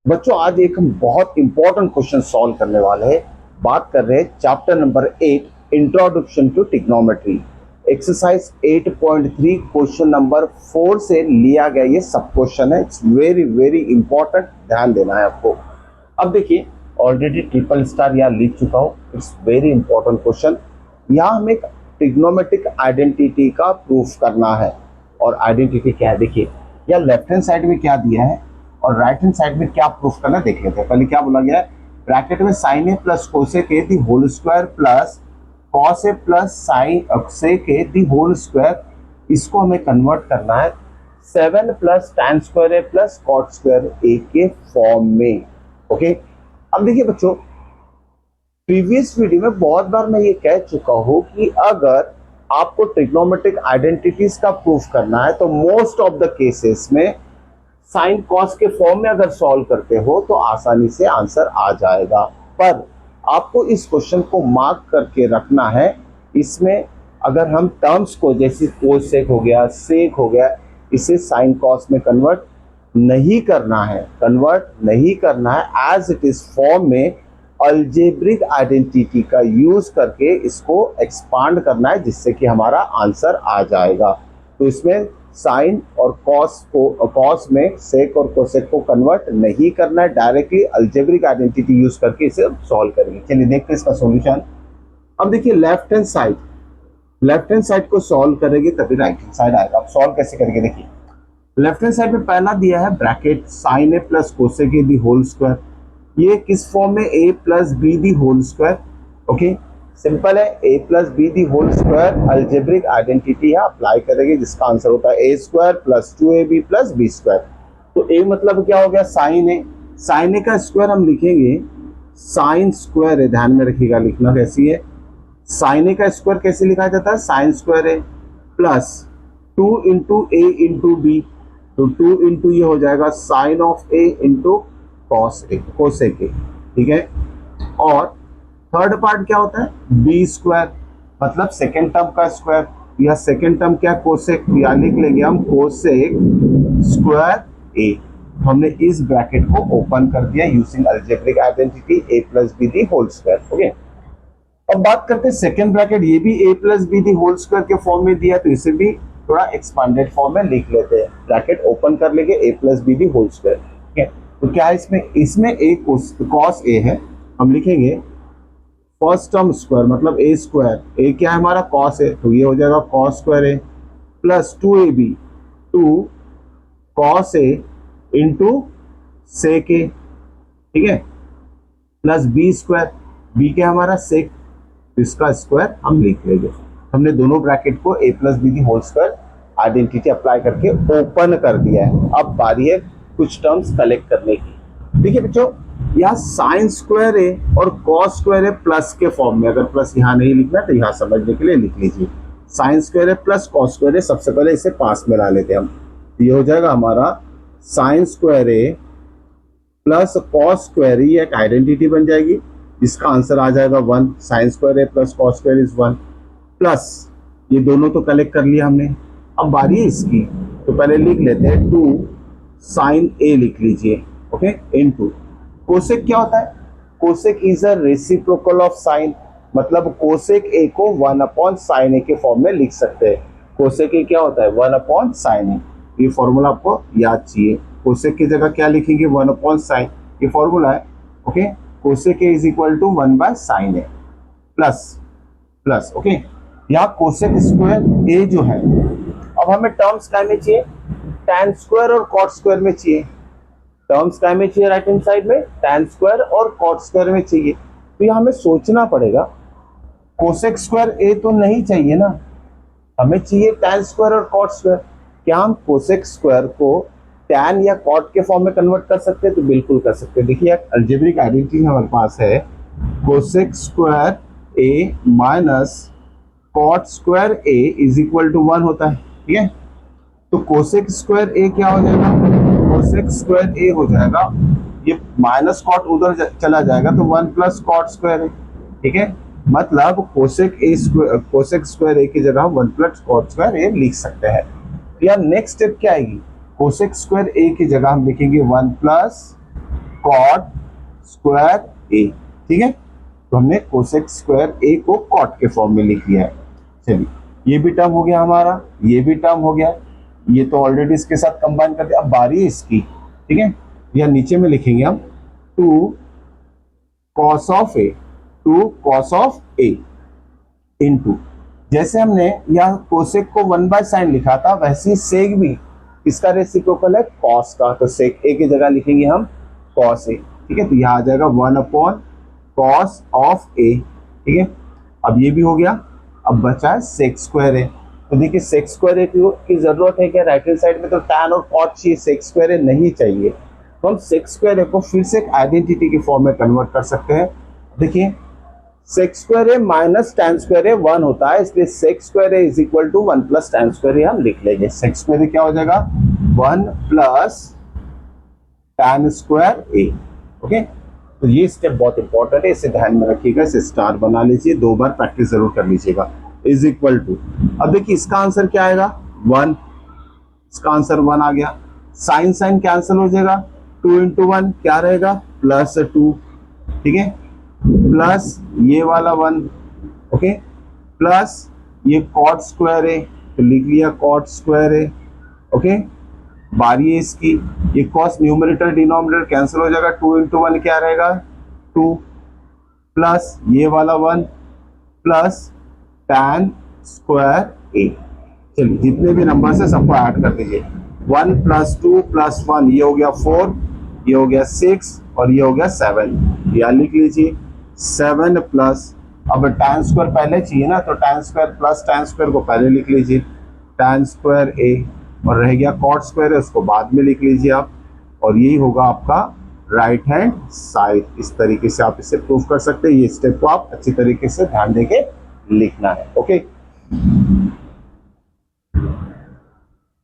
बच्चों आज एक हम बहुत इंपॉर्टेंट क्वेश्चन सॉल्व करने वाले हैं। बात कर रहे हैं chapter number 8 introduction to trigonometry, exercise 8.3 question number 4 से लिया गया ये सब क्वेश्चन है। इट्स वेरी वेरी इंपॉर्टेंट, ध्यान देना है आपको। अब देखिए, ऑलरेडी ट्रिपल स्टार यहाँ लिख चुका हूँ। It's very important question. यहाँ हमें ट्रिग्नोमेट्रिक आइडेंटिटी का प्रूफ करना है। और आइडेंटिटी क्या है देखिए, या लेफ्ट हैंड साइड में क्या दिया है और राइट हैंड साइड में क्या प्रूफ करना है देख लेते हैं। पहले क्या बोला गया है, ब्रैकेट में sine A plus cosec A the whole square plus cos A plus sine sec A the whole square, इसको हमें कन्वर्ट करना है 7 plus tan square A plus cot square A के फॉर्म में। ओके, अब देखिए बच्चों, प्रीवियस वीडियो में बहुत बार मैं ये कह चुका हूं कि अगर आपको ट्रिग्नोमेट्रिक आइडेंटिटीज का प्रूफ करना है तो मोस्ट ऑफ द केसेस में साइन कॉस के फॉर्म में अगर सॉल्व करते हो तो आसानी से आंसर आ जाएगा। पर आपको इस क्वेश्चन को मार्क करके रखना है। इसमें अगर हम टर्म्स को जैसे कोसेक हो गया, सेक हो गया, इसे साइन कॉस में कन्वर्ट नहीं करना है, एज इट इज फॉर्म में अल्जेब्रिक आइडेंटिटी का यूज करके इसको एक्सपांड करना है, जिससे कि हमारा आंसर आ जाएगा। तो इसमें साइन और कॉस में सेक और कोसेक को कन्वर्ट नहीं करना है, डायरेक्टली अल्जेब्रिक आइडेंटिटी यूज करके इसे सॉल्व करेंगे। चलिए देखते हैं इसका सॉल्यूशन। अब देखिए, लेफ्ट हैंड साइड को सॉल्व करेंगे तभी राइट हैंड साइड आएगा। अब सॉल्व कैसे करेंगे देखिए, लेफ्ट हैंड साइड में पहला दिया है bracket sine A plus cosec A the whole square, ये किस फॉर्म में, a plus b the whole square. Okay, simple है, a plus b the whole square algebraic identity है, अप्लाई करेंगे जिसका आंसर होता है a square plus 2ab plus b square. तो ए मतलब क्या हो गया, साइन ए। साइन ए का स्क्वायर हम लिखेंगे साइन स्क्वायर है, ध्यान में रखिएगा, लिखना कैसी है, साइन ए का स्क्वायर कैसे लिखा जाता है, sine square A plus 2 into A into B, तो 2 इंटू ये हो जाएगा sine of A into cos A, cosec A. ठीक है, और थर्ड पार्ट क्या होता है, बी स्क्वायर मतलब सेकेंड टर्म का स्क्वायर, या सेकेंड टर्म क्या, कोसेक, या लिख लेंगे हम कोसेक स्क्वायर ए। हमने इस ब्रैकेट को ओपन कर दिया using algebraic identity a plus b the whole square. Okay, अब बात करते हैं सेकेंड ब्रैकेट, ये भी a plus b the whole square के फॉर्म में दिया, तो इसे भी थोड़ा एक्सपांडेड फॉर्म में लिख लेते हैं। ब्रैकेट ओपन कर लेंगे a plus b the whole square. ठीक है, तो क्या है इसमें ए कॉस ए है, हम लिखेंगे फर्स्ट टर्म स्क्वायर मतलब ए स्क्वायर, ए क्या है हमारा कॉस है, तो ये हो जाएगा cos square A plus 2ab, 2 cos A into sec ए। ठीक है, प्लस बी स्क्वायर, बी क्या हमारा सेक, इसका स्क्वायर हम लिख लेंगे। हमने दोनों ब्रैकेट को a plus b the whole square identity apply करके ओपन कर दिया है। अब बारी है कुछ टर्म्स कलेक्ट करने की। देखिए बच्चों, यहाँ साइन स्क्वायर है और कॉस स्क्वायर है प्लस के फॉर्म में, अगर प्लस यहाँ नहीं लिखना तो यहाँ समझने के लिए लिख लीजिए। साइन स्क्वायर है प्लस कॉस स्क्वायर है, सबसे पहले इसे पास में ला लेते हैं हम, ये हो जाएगा हमारा साइन स्क्वायर है प्लस कॉस स्क्वायर, ये एक आइडेंटिटी बन जाएगी, इसका आंसर आ जाएगा 1। साइन स्क्वायर है plus cos square is 1, plus ये दोनों तो कलेक्ट कर लिया हमने। अब बारी है इसकी, तो पहले लिख लेते हैं 2 साइन ए लिख लीजिए। ओके, इनटू कोसेक क्या होता है, cosec is a reciprocal of sine, मतलब कोसेक ए को 1 अपॉन साइन ए के फॉर्म में लिख सकते हैं। कोसेक ए क्या होता है, 1 अपॉन साइन ए, ये फॉर्मूला आपको याद चाहिए। कोसेक की जगह क्या लिखेंगे, 1 अपॉन साइन, ये फॉर्मूला है। Okay, cosec A is equal to 1 by sine A plus okay, यहाँ कोसेक स्क्वायर ए जो है, अब हमें टर्म्स क्या में चाहिए, टैन स्क्वायर और कॉट स्क्वायर में चाहिए। टर्म्स क्या में चाहिए, राइट हैंड साइड में टैन स्क्वायर और कॉट स्क्वायर में चाहिए। तो यहाँ हमें सोचना पड़ेगा, कोसेक स्क्वायर ए तो नहीं चाहिए ना, हमें चाहिए टैन स्क्वायर और कॉट स्क्वायर। क्या हम कोसेक स्क्वायर को टैन या कॉट के फॉर्म में कन्वर्ट कर सकते हैं, तो बिल्कुल कर सकते हैं। देखिए अल्जेब्रिक आइडेंटिटी हमारे पास है, cosec square A minus cot square A is equal to 1 होता है। ठीक है, तो कोसेक स्क्वायर ए क्या हो जाएगा, कोसेक स्क्वायर ए हो जाएगा, ये माइनस कॉट उधर चला जाएगा तो 1 प्लस कॉट स्क्वायर है। ठीक है, मतलब कोसेक स्क्वायर ए की जगह 1 प्लस कॉट स्क्वायर ए लिख सकते हैं। या नेक्स्ट स्टेप क्या आएगी, कोसेक स्क्वायर ए की जगह हम लिखेंगे 1 प्लस कॉट स्क्वायर ए, ठीक है। तो हमने कोसेक स्क्वायर ए को कॉट के फॉर्म में लिख लिया है। चलिए ये भी टर्म हो गया हमारा, ये भी टर्म हो गया, ये तो ऑलरेडी इसके साथ कंबाइन कर दिया। अब बारी है इसकी, ठीक है। या नीचे में लिखेंगे हम 2 cos of A, 2 cos of A into, जैसे हमने यहाँ कोसेक को 1/sin लिखा था वैसे ही सेक भी इसका रेसिप्रोकल है कॉस का, तो सेक ए की जगह लिखेंगे हम कॉस ए, ठीक है। तो यहाँ आ जाएगा 1 कॉस ऑफ ए, ठीक है। अब ये भी हो गया, अब बचा है सेक स्क्वायर ए। तो देखिए सेक स्क्वायर ए की जरूरत है क्या, राइट हैंड साइड में तो tan और cot चाहिए, सेक स्क्वायर ए नहीं चाहिए। तो हम सेक स्क्वायर ए को फिर से एक आइडेंटिटी के फॉर्म में कन्वर्ट कर सकते हैं। देखिए sec square A minus tan square a 1 होता है, इसलिए sec square A is equal to 1 plus tan square a हम लिख लेंगे। सेक स्क्वायर ए क्या हो जाएगा 1 प्लस tan स्क्वायर ए, ओके। तो ये स्टेप बहुत इंपॉर्टेंट है, इसे ध्यान में रखिएगा, इसे स्टार बना लीजिए, 2 बार प्रैक्टिस जरूर कर लीजिएगा। इज इक्वल टू, अब देखिए इसका आंसर क्या आएगा 1, इसका आंसर 1 आ गया। साइन साइन कैंसिल हो जाएगा, 2 इंटू 1 क्या रहेगा +2, ठीक है। प्लस ये वाला 1, ओके, प्लस ये कॉट स्क्वायर है तो लिख लिया कॉट स्क्वायर है, ओके। बारी है इसकी, ये कॉस न्यूमरेटर डिनोमिनेटर कैंसिल हो जाएगा, 2 इंटू 1 क्या रहेगा 2, प्लस ये वाला 1 प्लस tan स्क्वायर ए। चलिए जितने भी नंबर है सबको ऐड कर दीजिए, 1 + 2 + 1 ये हो गया 4, ये हो गया 6 और ये हो गया 7। या लिख लीजिए 7 प्लस, अब tan स्क्वायर पहले चाहिए ना, तो tan square plus tan square को पहले लिख लीजिए tan स्क्वायर ए, और रह गया कॉट स्क्वायर है उसको बाद में लिख लीजिए आप, और यही होगा आपका राइट हैंड साइड। इस तरीके से आप इसे प्रूव कर सकते हैं। ये स्टेप को आप अच्छी तरीके से ध्यान देके लिखना है, ओके।